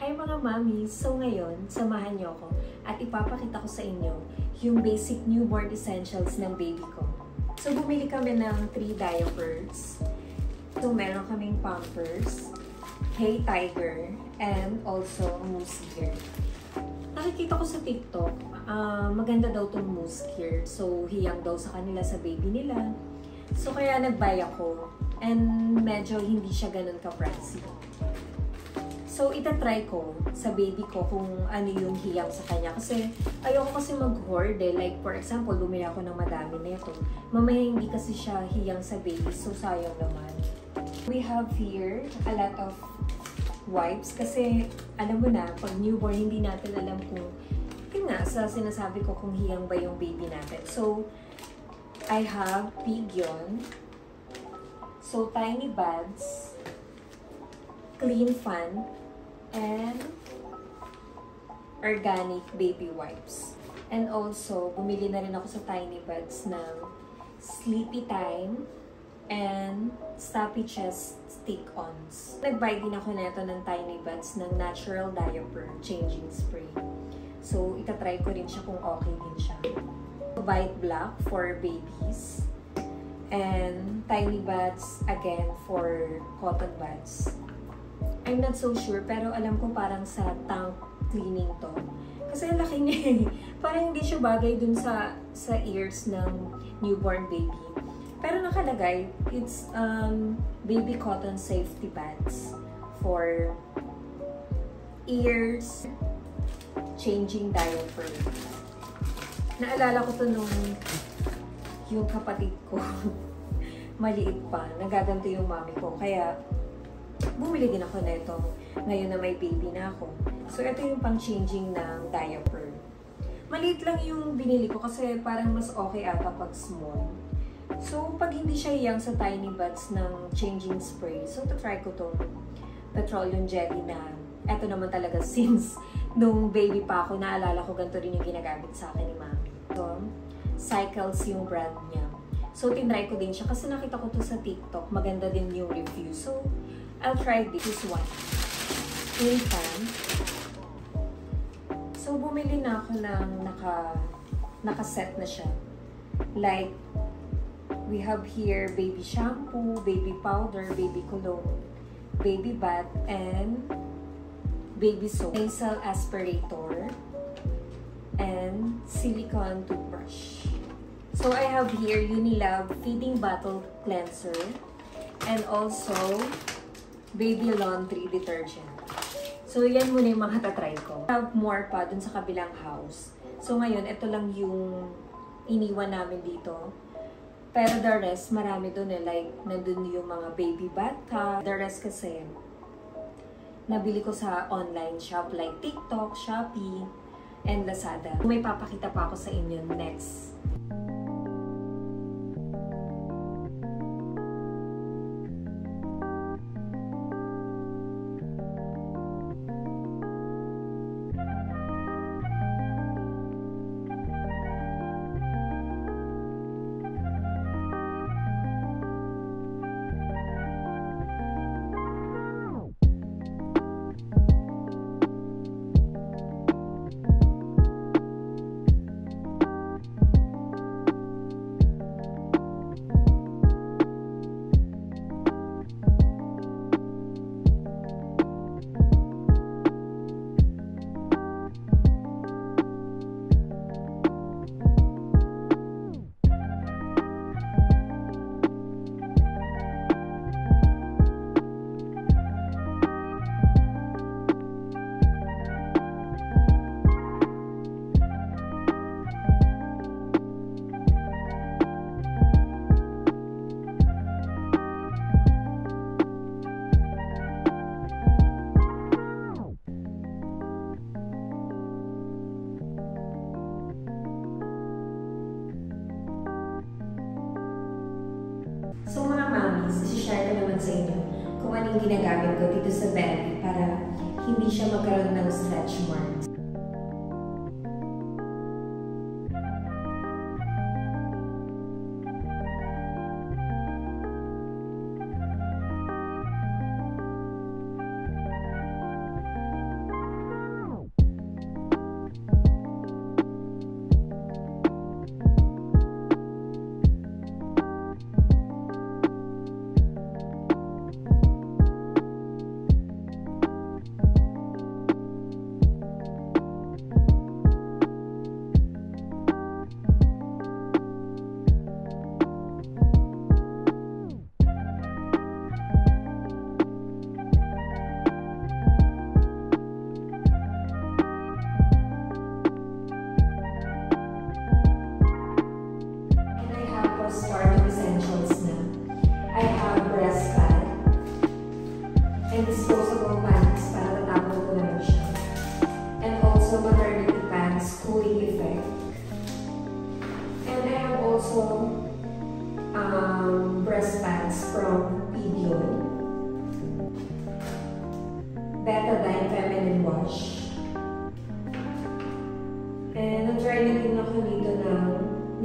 Hi mga mami! So ngayon, samahan niyo ako at ipapakita ko sa inyo yung basic newborn essentials ng baby ko. So bumili kami ng 3 diapers. So meron kaming Pampers, Hey Tiger, and also Mousse Gear. Nakikita ko sa TikTok, maganda daw tong Mousse Gear. So hiyang daw sa kanila sa baby nila. So kaya nag-buy ako and medyo hindi siya ganun ka-pricey. So, itatry ko sa baby ko kung ano yung hiyang sa kanya. Kasi, ayoko kasi mag-hoard eh. Like, for example, bumili ako ng madami nito. Mamaya hindi kasi siya hiyang sa baby. So, sayang naman. We have here a lot of wipes. Kasi, alam mo na, pag newborn, hindi natin alam kung, yun nga, sa sinasabi ko kung hiyang ba yung baby natin. So, I have Pigyon. So, Tiny Buds. Clean Fun. And organic baby wipes. And also, bumili na rin ako sa Tiny Buds ng Sleepy Time and Stuffy Chest Stick-Ons. Nag-buy din ako nito ng Tiny Buds ng Natural Diaper Changing Spray. So, itatry ko rin siya kung okay din siya. White Black for babies. And Tiny Buds, again, for cotton buds. I'm not so sure, pero alam ko parang sa tank cleaning to. Kasi ang laki niya eh. Parang hindi siya bagay dun sa ears ng newborn baby. Pero nakalagay, it's baby cotton safety pads for ears, changing diaper. Naalala ko to nung yung kapatid ko, maliit pa, nagaganto yung mami ko. Kaya, bumili din ako nito ngayon na may baby na ako. So, ito yung pang-changing ng diaper. Maliit lang yung binili ko kasi parang mas okay ata pag small. So, pag hindi siya hiyang sa Tiny Buds ng changing spray, so, try ko tong petroleum jelly na ito naman talaga since nung baby pa ako, naalala ko ganito rin yung ginagamit sa akin ni mami. So, Cycles yung brand niya. So, tinry ko din siya kasi nakita ko to sa TikTok. Maganda din yung review. So, I'll try this one. Clean Fun. So, bumili na ako ng naka-set na siya. Like, we have here baby shampoo, baby powder, baby cologne, baby bath, and baby soap. Nasal aspirator, and silicone toothbrush. So, I have here Unilove Feeding Bottle Cleanser, and also baby laundry detergent. So, yan muna yung mga tatry ko. I have more pa dun sa kabilang house. So, ngayon, ito lang yung iniwan namin dito. Pero the rest, marami dun eh. Like, nandun yung mga baby bathtub. The rest kasi, nabili ko sa online shop like TikTok, Shopee, and Lazada. May papakita pa ako sa inyo next. So mga mamis, isi-share ko naman sa inyo kung anong ginagamit ko dito sa belly para hindi siya magkaroon ng stretch marks.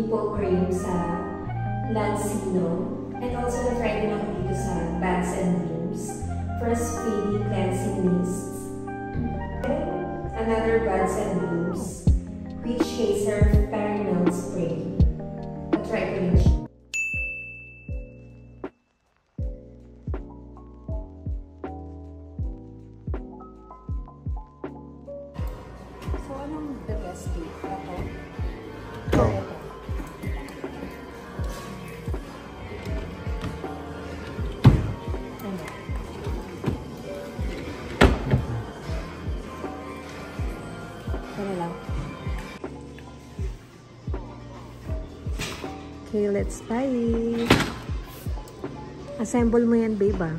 nipple cream sa Lancino. And also, na-try din ako dito sa Baths and Beams First Fading Cleansing Mist. And another Baths and Beams Rich Chaser Perennial Spray. Na-try ko din siya. So, anong the best cake? Ako? Ikaw. Okay, let's try it. Assemble mo yan, babe, ah.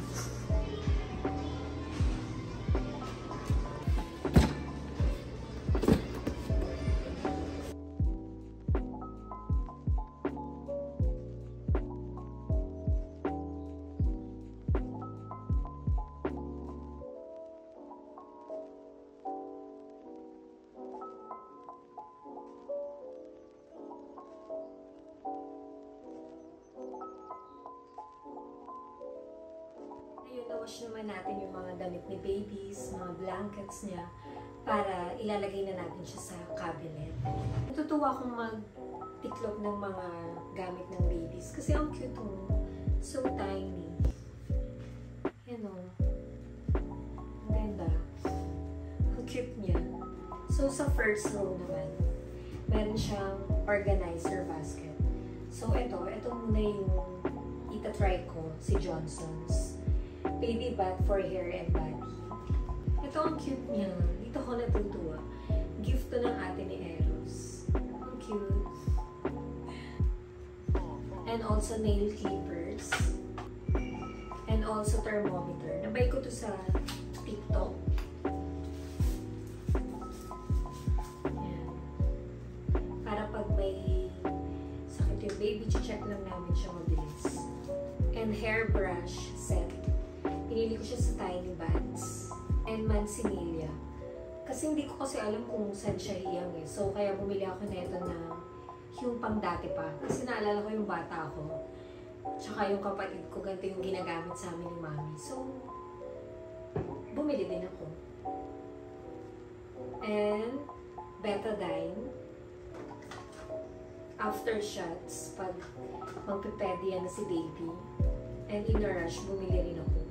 Na-wash naman natin yung mga damit ni babies, mga blankets niya, para ilalagay na natin siya sa cabinet. Natutuwa akong mag-tiklop ng mga gamit ng babies kasi ang cute mo. So tiny. Yan o. Ang ganda. Ang cute niya. So sa first row naman, meron siyang organizer basket. So ito muna yung itatry ko, si Johnson's Baby Bath for Hair and Body. Ito ang cute niya. Dito ko natutuwa. Gift to ng ate ni Eros. Ang cute. And also nail clippers. And also thermometer. Nabay ko to sa TikTok. Ayan. Para pag may sakit yung baby, check lang namin siya mabilis. And hairbrush set. Pinili ko siya sa Tiny Baths and Manzanilla. Kasi hindi ko kasi alam kung saan siya hiyang eh. So, kaya bumili ako nito na yung pang dati pa. Kasi naalala ko yung bata ko. Tsaka yung kapatid ko, ganito yung ginagamit sa amin ni Mami. So, bumili din ako. And, Betadine. Aftershots, pag magpipedya na si baby. And in a rush, bumili rin ako.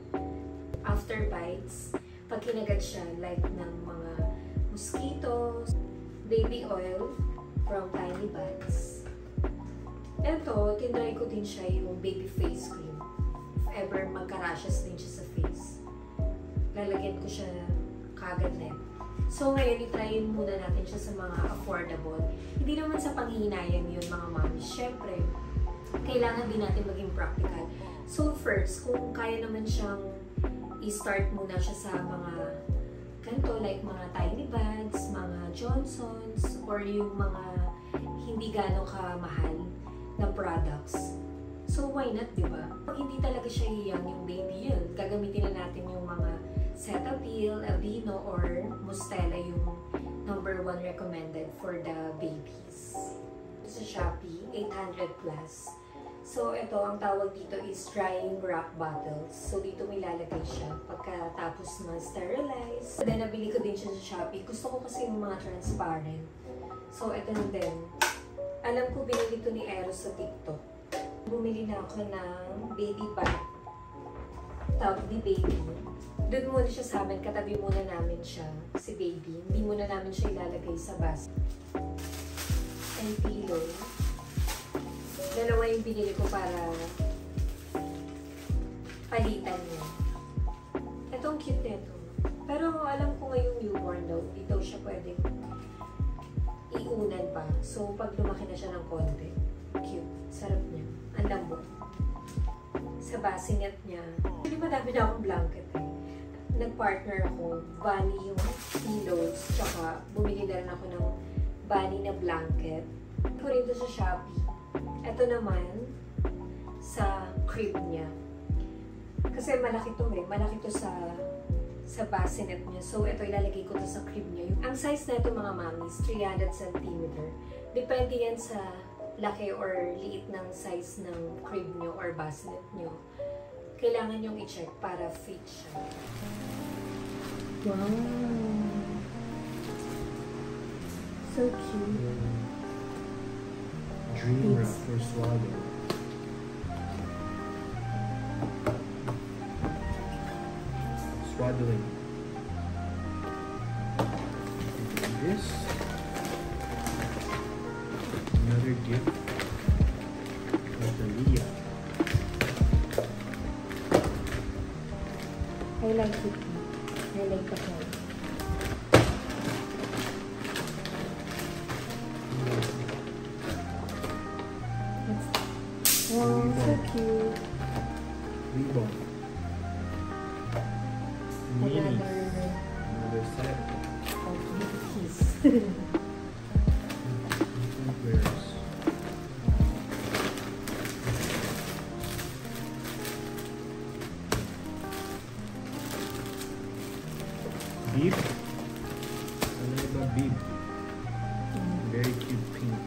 After bites, pag kinagat siya, like ng mga mosquitoes, baby oil from Tiny Baths. Ito, tinry ko din siya yung baby face cream. If ever magka-rashes din siya sa face, lalagyan ko siya kagad na. So ngayon, itryin muna natin siya sa mga affordable. Hindi naman sa panghihinayang yun, mga mami. Siyempre, kailangan din natin maging practical. So first, kung kaya naman siyang i-start muna siya sa mga ganito, like mga Tiny Baths, mga Johnson's, or yung mga hindi gano'ng kamahal na products. So why not, di ba? Pag hindi talaga siya hiyang yung baby yun, gagamitin na natin yung mga Cetaphil, Aveeno, or Mustela yung #1 recommended for the babies. Sa Shopee, 800 plus. So, ito, ang tawag dito is drying wrap bottles. So, dito may lalagay siya pagkatapos ma-sterilize. Then, nabili ko din siya sa Shopee. Gusto ko kasi yung mga transparent. So, ito na din. Alam ko, binili ito ni Eros sa TikTok. Bumili na ako ng baby bath. Tawag ni baby. Doon muna siya sa amin. Katabi muna namin siya, si baby. Hindi muna namin siya ilalagay sa basket. And pillow. Dalawa yung binili ko para palitan niya. Ito ang cute nito. Pero alam ko ngayong newborn daw, hindi daw siya pwedeng iunan pa. So, pag lumaki na siya ng konti, cute. Sarap niya. Ang lambot. Sa bassinet niya. Hindi madami na akong blanket eh. Nag-partner ako, bunny yung pillows, tsaka bumili na rin ako ng bunny na blanket. Ito rin ito sa Shopee. Ito naman, sa crib niya. Kasi malaki to eh. Malaki to sa bassinet niya. So, ito ilalagay ko to sa crib niya. Ang size na ito mga mamis, 300 cm. Depende yan sa laki or liit ng size ng crib nyo or bassinet nyo, kailangan yung i-check para fit siya. Wow! So cute. Dream wrap for Swallow. Swaddling. And this. Another gift of the Leah. I like it. I like the color. Wow, so cute. Reebok. Minis. Another Another set. of keys. Wears. Beep. Ano ba beep? Very cute pink.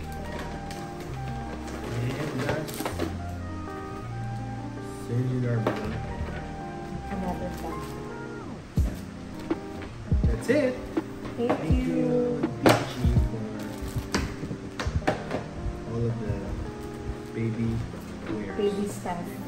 And last, cellular black. Another bag. That's it. Thank Thank you. you, Peachy, for all of the baby wears. Baby stuff.